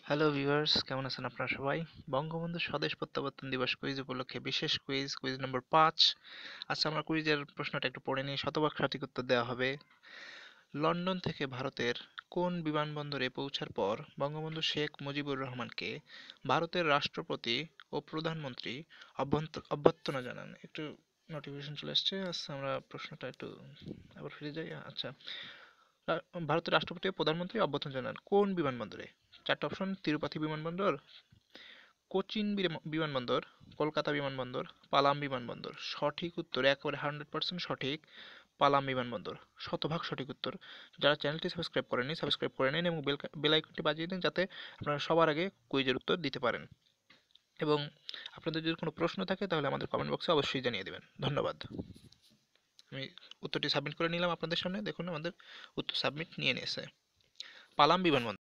Hello viewers, কেমন আছেন আপনারা সবাই? বঙ্গবন্ধু স্বদেশ প্রত্যাবর্তন দিবস কুইজ উপলক্ষে বিশেষ কুইজ, কুইজ নম্বর 5। আচ্ছা, আমরা কুইজের প্রশ্নটা একটু পড়ে নিই, শতভাগ সঠিক উত্তর দেওয়া হবে। লন্ডন থেকে ভারতের কোন বিমানবন্দরে পৌঁছার পর বঙ্গবন্ধু শেখ মুজিবুর রহমানকে ভারতের রাষ্ট্রপতি ও প্রধানমন্ত্রী অভ্যর্থনা জানান? একটু নোটিফিকেশন চলে আসছে। আচ্ছা, আমরা প্রশ্নটা একটু আবার ফিরে যাই। আচ্ছা, ভারতের রাষ্ট্রপতি ও প্রধানমন্ত্রী অভ্যর্থনা জানান কোন বিমানবন্দরে? চারটা অপশন: তিরুপতি বিমানবন্দর, কোচিন বিমানবন্দর, কলকাতা বিমানবন্দর, পালাম বিমানবন্দর। সঠিক উত্তর একেবারে 100% সঠিক, পালাম বিমানবন্দর। শতভাগ সঠিক উত্তর। যারা চ্যানেলটি সাবস্ক্রাইব করেননি, সাবস্ক্রাইব করে নিন এবং বেল আইকনটি বাজিয়ে দিন, যাতে আপনারা সবার আগে কুইজের উত্তর দিতে পারেন। এবং আপনাদের যদি কোনো প্রশ্ন থাকে তাহলে আমাদের কমেন্ট বক্সে অবশ্যই জানিয়ে দেবেন। ধন্যবাদ। আমি উত্তরটি সাবমিট করে নিলাম আপনাদের সামনে। দেখুন, আমাদের উত্তর সাবমিট নিয়ে নিয়েছে। পালাম বিমানবন্দর।